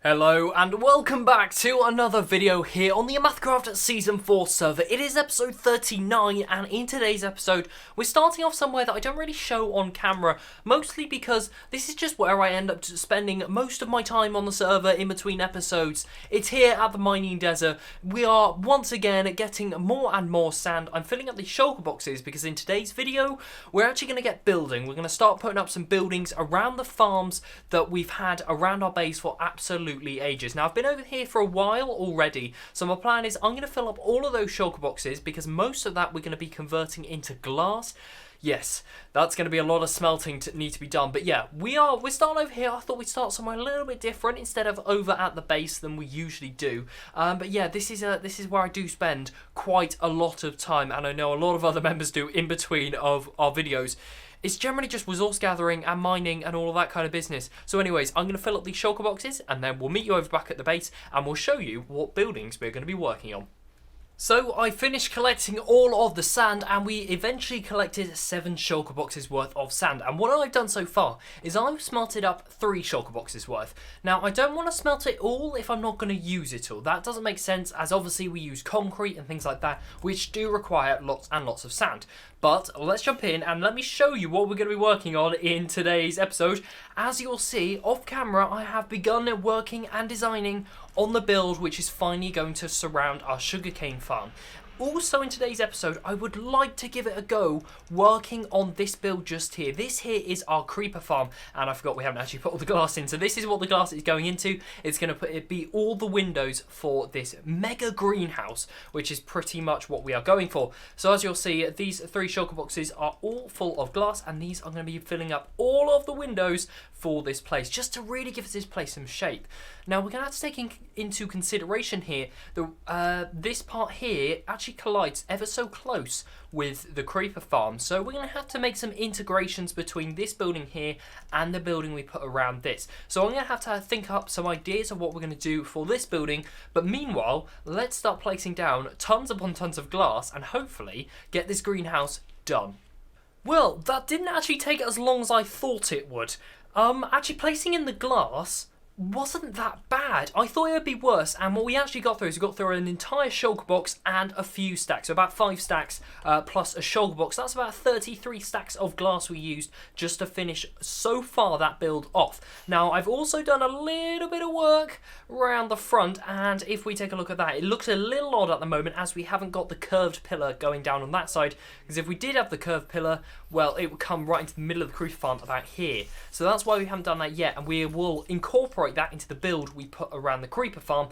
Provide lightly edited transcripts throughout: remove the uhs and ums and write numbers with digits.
Hello and welcome back to another video here on the OmathaCraft Season 4 server. It is episode 39 and in today's episode we're starting off somewhere that I don't really show on camera, mostly because this is just where I end up spending most of my time on the server in between episodes. It's here at the mining desert. We are once again getting more and more sand. I'm filling up these shulker boxes because in today's video we're actually going to get building. We're going to start putting up some buildings around the farms that we've had around our base for absolutely ages. Now I've been over here for a while already, so my plan is I'm going to fill up all of those shulker boxes because most of that we're going to be converting into glass. Yes, that's going to be a lot of smelting to need to be done. But yeah, we're starting over here. I thought we'd start somewhere a little bit different instead of over at the base than we usually do. But yeah, this is where I do spend quite a lot of time, and I know a lot of other members do in between of our videos. It's generally just resource gathering and mining and all of that kind of business. So anyways, I'm going to fill up these shulker boxes and then we'll meet you over back at the base and we'll show you what buildings we're going to be working on. So I finished collecting all of the sand and we eventually collected 7 shulker boxes worth of sand. And what I've done so far is I've smelted up 3 shulker boxes worth. Now I don't want to smelt it all if I'm not going to use it all. That doesn't make sense as obviously we use concrete and things like that which do require lots and lots of sand. But let's jump in and let me show you what we're going to be working on in today's episode. As you'll see off camera, I have begun working and designing on the build which is finally going to surround our sugarcane farm. Also in today's episode, I would like to give it a go working on this build just here. This here is our creeper farm, and I forgot we haven't actually put all the glass in. So this is what the glass is going into. It's going to be all the windows for this mega greenhouse, which is pretty much what we are going for. So as you'll see, these 3 shulker boxes are all full of glass, and these are going to be filling up all of the windows for this place, just to really give this place some shape. Now we're going to have to take into consideration here that this part here actually collides ever so close with the creeper farm, so we're going to have to make some integrations between this building here and the building we put around this. So I'm going to have to think up some ideas of what we're going to do for this building, but meanwhile let's start placing down tons upon tons of glass and hopefully get this greenhouse done. Well, that didn't actually take as long as I thought it would. Actually placing in the glass wasn't that bad. I thought it would be worse, and what we actually got through is we got through an entire shulker box and a few stacks, so about 5 stacks plus a shulker box. That's about 33 stacks of glass we used just to finish so far that build off. Now I've also done a little bit of work around the front, and if we take a look at that, it looks a little odd at the moment as we haven't got the curved pillar going down on that side, because if we did have the curved pillar, well, it would come right into the middle of the creeper farm about here. So that's why we haven't done that yet, and we will incorporate that into the build we put around the creeper farm,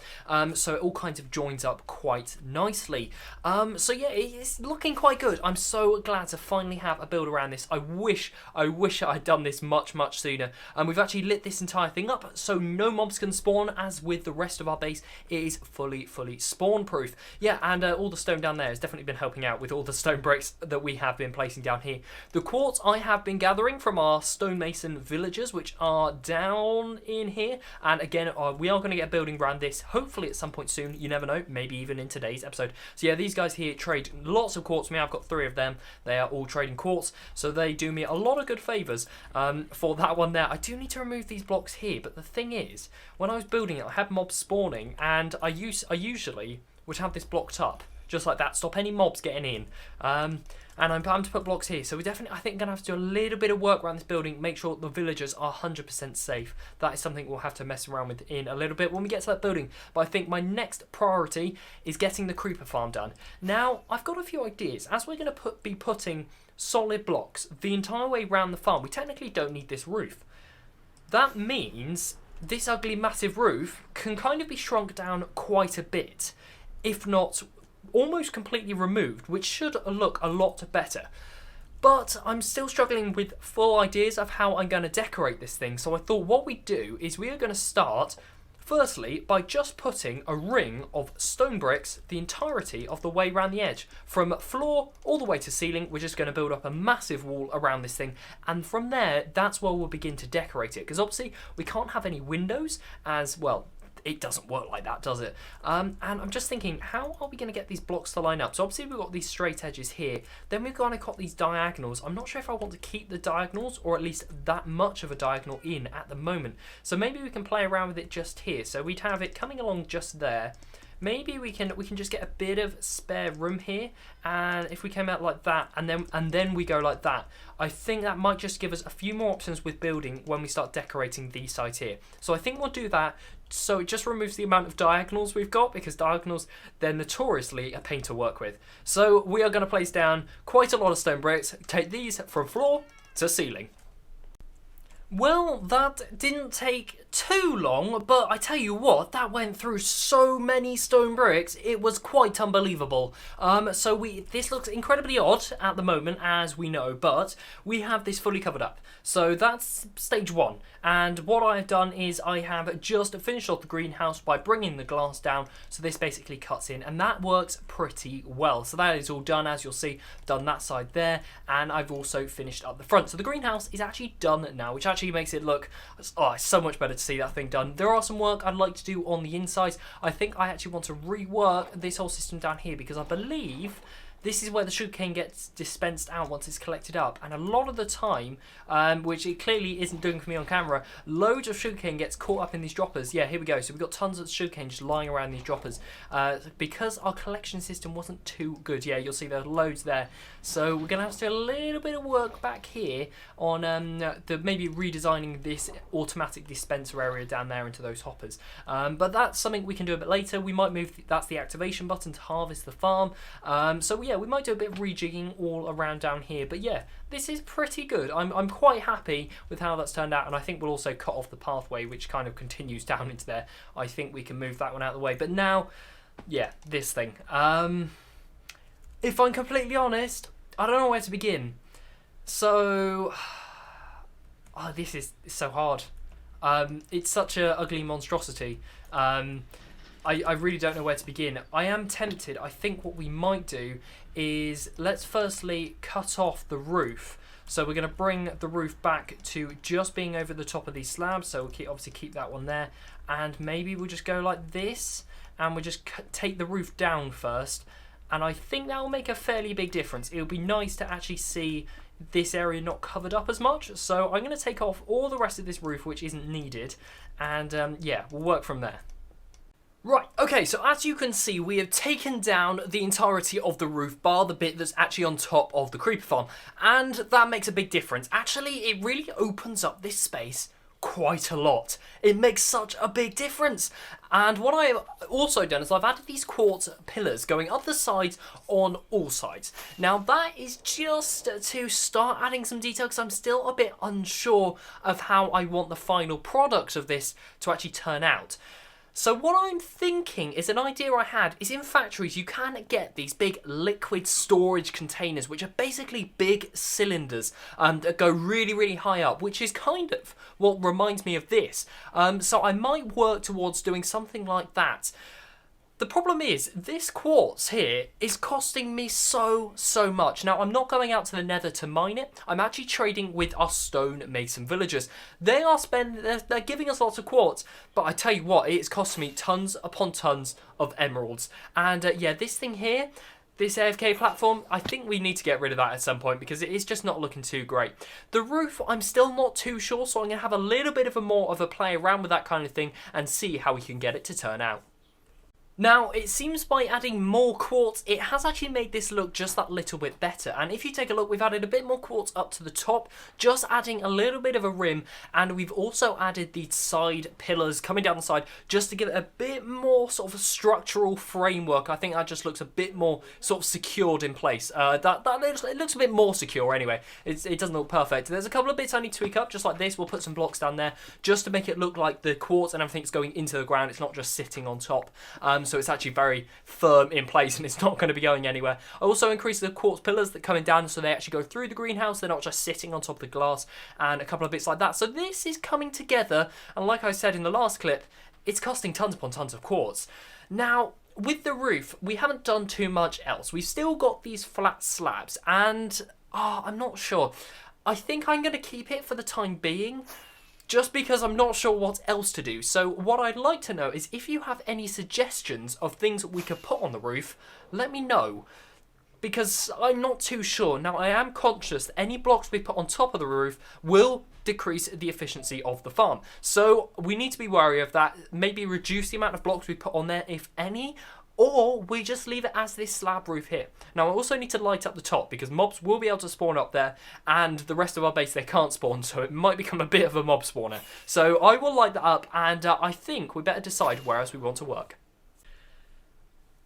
so it all kinds of joins up quite nicely. So yeah, it's looking quite good. I'm so glad to finally have a build around this. I wish I'd done this much sooner. We've actually lit this entire thing up so no mobs can spawn, as with the rest of our base it is fully spawn proof. Yeah, and all the stone down there has definitely been helping out with all the stone bricks that we have been placing down here. The quartz I have been gathering from our stonemason villagers which are down in here, and again we are going to get a building around this hopefully at some point soon. You never know, maybe even in today's episode. So yeah, these guys here trade lots of quartz. I've got 3 of them. They are all trading quartz, so they do me a lot of good favors for that one there. I do need to remove these blocks here, but the thing is, when I was building it I had mobs spawning, and I usually would have this blocked up just like that, stop any mobs getting in. And I'm planning to put blocks here, so we definitely, I think, going to have to do a little bit of work around this building, make sure the villagers are 100% safe. That is something we'll have to mess around with in a little bit when we get to that building. But I think my next priority is getting the creeper farm done. Now, I've got a few ideas. As we're going to be putting solid blocks the entire way around the farm, we technically don't need this roof. That means this ugly massive roof can kind of be shrunk down quite a bit, if not almost completely removed, which should look a lot better. But I'm still struggling with full ideas of how I'm going to decorate this thing, so I thought what we'd do is we are going to start firstly by just putting a ring of stone bricks the entirety of the way around the edge. From floor all the way to ceiling, we're just going to build up a massive wall around this thing, and from there that's where we'll begin to decorate it, because obviously we can't have any windows as well. it doesn't work like that, does it? And I'm just thinking, how are we going to get these blocks to line up? So obviously we've got these straight edges here. Then we've kind of got these diagonals. I'm not sure if I want to keep the diagonals, or at least that much of a diagonal in at the moment. So maybe we can play around with it just here. So we'd have it coming along just there. Maybe we can just get a bit of spare room here, and if we came out like that, and then we go like that, I think that might just give us a few more options with building when we start decorating these sides here. So I think we'll do that. So it just removes the amount of diagonals we've got, because diagonals, they're notoriously a pain to work with. So we are going to place down quite a lot of stone bricks, take these from floor to ceiling. Well, that didn't take too long, but I tell you what, that went through so many stone bricks, it was quite unbelievable. This looks incredibly odd at the moment, as we know, but we have this fully covered up. So that's stage one, and what I've done is I have just finished off the greenhouse by bringing the glass down, so this basically cuts in, and that works pretty well. So that is all done, as you'll see, done that side there, and I've also finished up the front. So the greenhouse is actually done now, which actually makes it look, it's so much better to see that thing done. There are some work I'd like to do on the insides. I think I actually want to rework this whole system down here, because I believe this is where the sugarcane gets dispensed out once it's collected up, and a lot of the time, which it clearly isn't doing for me on camera, loads of sugarcane gets caught up in these droppers. Yeah, here we go. So we've got tons of sugarcane just lying around these droppers, because our collection system wasn't too good. Yeah, you'll see there's loads there. So we're going to have to do a little bit of work back here on maybe redesigning this automatic dispenser area down there into those hoppers. But that's something we can do a bit later. We might move, that's the activation button to harvest the farm. Yeah, we might do a bit of rejigging all around down here, but yeah, this is pretty good. I'm quite happy with how that's turned out, and I think we'll also cut off the pathway which kind of continues down into there. I think we can move that one out of the way. But now, yeah, this thing. If I'm completely honest, I don't know where to begin. So, this is so hard. It's such an ugly monstrosity. I really don't know where to begin. I am tempted. I think what we might do is, let's firstly cut off the roof. So we're going to bring the roof back to just being over the top of these slabs. So we'll obviously keep that one there. And maybe we'll just go like this, and we'll just take the roof down first. And I think that will make a fairly big difference. It would be nice to actually see this area not covered up as much. So I'm going to take off all the rest of this roof, which isn't needed. And yeah, we'll work from there. Right, okay, so as you can see, we have taken down the entirety of the roof, bar the bit that's actually on top of the creeper farm, and that makes a big difference. Actually, it really opens up this space quite a lot. It makes such a big difference. And what I have also done is I've added these quartz pillars going up the sides on all sides. Now that is just to start adding some detail, because I'm still a bit unsure of how I want the final product of this to actually turn out. So what I'm thinking is, an idea I had is, in factories you can get these big liquid storage containers, which are basically big cylinders that go really, really high up, which is kind of what reminds me of this. So I might work towards doing something like that. The problem is, this quartz here is costing me so much. Now, I'm not going out to the nether to mine it. I'm actually trading with our stone mason villagers. They're giving us lots of quartz, but I tell you what, it's costing me tons upon tons of emeralds. And yeah, this thing here, this AFK platform, I think we need to get rid of that at some point, because it is just not looking too great. The roof, I'm still not too sure, so I'm going to have a little bit of more of a play around with that kind of thing and see how we can get it to turn out. Now, it seems by adding more quartz, it has actually made this look just that little bit better. And if you take a look, we've added a bit more quartz up to the top, just adding a little bit of a rim. And we've also added these side pillars coming down the side, just to give it a bit more sort of a structural framework. I think that just looks a bit more sort of secured in place. It looks a bit more secure anyway. It doesn't look perfect. There's a couple of bits I need to tweak up, just like this. We'll put some blocks down there, just to make it look like the quartz and everything's going into the ground. It's not just sitting on top. So it's actually very firm in place, and it's not going to be going anywhere. I also increased the quartz pillars that are coming down, so they actually go through the greenhouse. They're not just sitting on top of the glass, and a couple of bits like that. So this is coming together, and like I said in the last clip, it's costing tons upon tons of quartz. Now, with the roof, we haven't done too much else. We've still got these flat slabs, and I'm not sure. I think I'm going to keep it for the time being. just because I'm not sure what else to do. So what I'd like to know is if you have any suggestions of things that we could put on the roof, let me know. Because I'm not too sure. Now, I am conscious that any blocks we put on top of the roof will decrease the efficiency of the farm. So we need to be wary of that. Maybe reduce the amount of blocks we put on there, if any, or we just leave it as this slab roof here. Now, I also need to light up the top because mobs will be able to spawn up there, and the rest of our base, they can't spawn, so it might become a bit of a mob spawner. So I will light that up, and I think we better decide where else we want to work.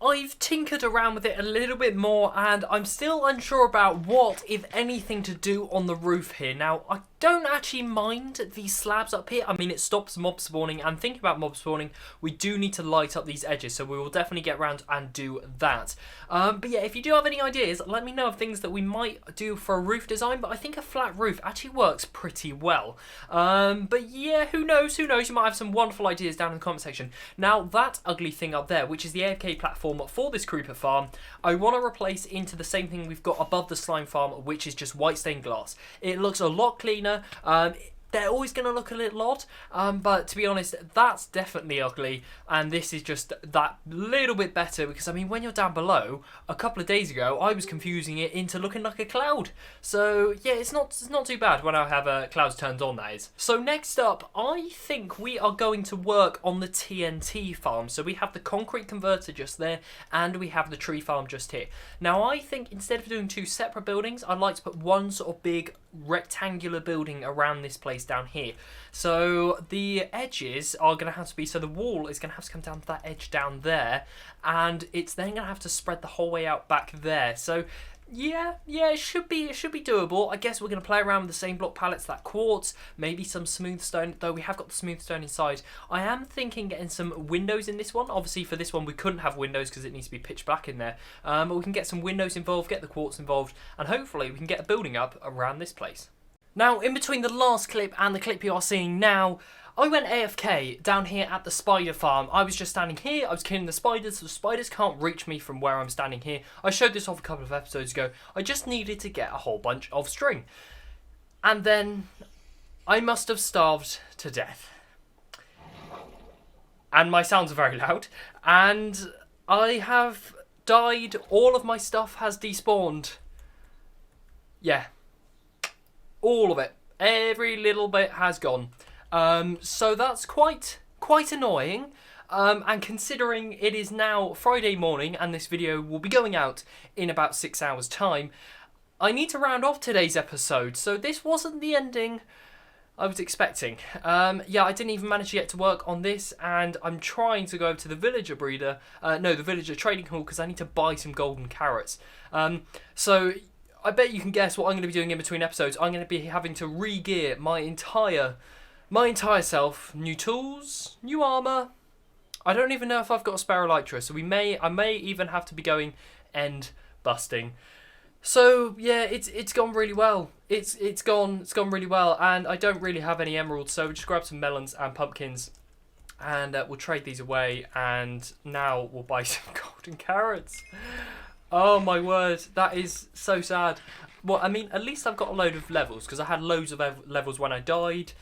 I've tinkered around with it a little bit more, and I'm still unsure about what, if anything, to do on the roof here. Now, I don't actually mind these slabs up here. I mean, it stops mob spawning, and thinking about mob spawning, we do need to light up these edges, so we will definitely get around and do that. But yeah, if you do have any ideas, let me know of things that we might do for a roof design, but I think a flat roof actually works pretty well. But yeah, who knows, you might have some wonderful ideas down in the comment section. Now, that ugly thing up there, which is the AFK platform for this creeper farm, I want to replace into the same thing we've got above the slime farm, which is just white stained glass. It looks a lot cleaner. They're always going to look a little odd, but to be honest, that's definitely ugly, and this is just that little bit better, because I mean, when you're down below, a couple of days ago, I was confusing it into looking like a cloud. So yeah, it's not too bad when I have clouds turned on, that is. So next up, I think we are going to work on the TNT farm. So we have the concrete converter just there, and we have the tree farm just here. Now I think instead of doing two separate buildings, I'd like to put one sort of big rectangular building around this place down here. So the edges are going to have to be, so the wall is going to have to come down to that edge down there, and it's then going to have to spread the whole way out back there. So yeah, it should be doable. I guess we're going to play around with the same block palettes, that quartz, maybe some smooth stone, though we have got the smooth stone inside. I am thinking getting some windows in this one. Obviously for this one we couldn't have windows because it needs to be pitch black in there, but we can get some windows involved, get the quartz involved, and hopefully we can get a building up around this place. Now, in between the last clip and the clip you are seeing now, I went AFK down here at the spider farm. I was just standing here, I was killing the spiders, so the spiders can't reach me from where I'm standing here. I showed this off a couple of episodes ago. I just needed to get a whole bunch of string. And then I must have starved to death. And my sounds are very loud. And I have died, all of my stuff has despawned. Yeah. All of it. Every little bit has gone. So that's quite annoying. And considering it is now Friday morning and this video will be going out in about 6 hours time, I need to round off today's episode. So this wasn't the ending I was expecting. Yeah, I didn't even manage to get to work on this, and I'm trying to go over to the villager breeder, the villager trading hall, because I need to buy some golden carrots. So I bet you can guess what I'm going to be doing in between episodes. I'm going to be having to re-gear my entire self. New tools, new armour. I don't even know if I've got a spare elytra, so I may even have to be going end busting. So yeah, it's gone really well. It's gone really well, and I don't really have any emeralds, so we'll just grab some melons and pumpkins, and we'll trade these away, and now we'll buy some golden carrots. Oh my word, that is so sad. Well, I mean, at least I've got a load of levels, because I had loads of levels when I died.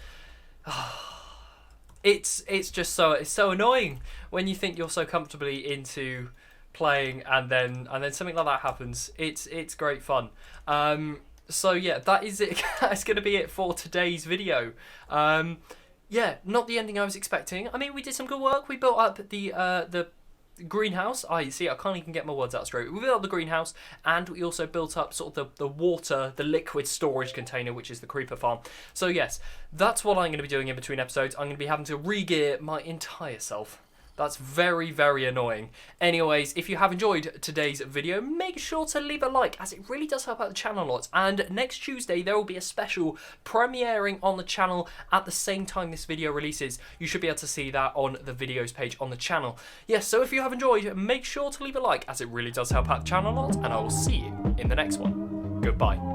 It's just it's so annoying when you think you're so comfortably into playing and then something like that happens. It's great fun. So yeah, that is it. That's going to be it for today's video. Yeah, not the ending I was expecting. I mean, we did some good work. We built up the greenhouse. I can't even get my words out straight. We built up the greenhouse, and we also built up sort of the water, the liquid storage container, which is the creeper farm. So yes, that's what I'm going to be doing in between episodes. I'm going to be having to re-gear my entire self. That's very, very annoying. Anyways, if you have enjoyed today's video, make sure to leave a like, as it really does help out the channel a lot. And next Tuesday, there will be a special premiering on the channel at the same time this video releases. You should be able to see that on the videos page on the channel. Yes, so if you have enjoyed, make sure to leave a like, as it really does help out the channel a lot. And I will see you in the next one. Goodbye.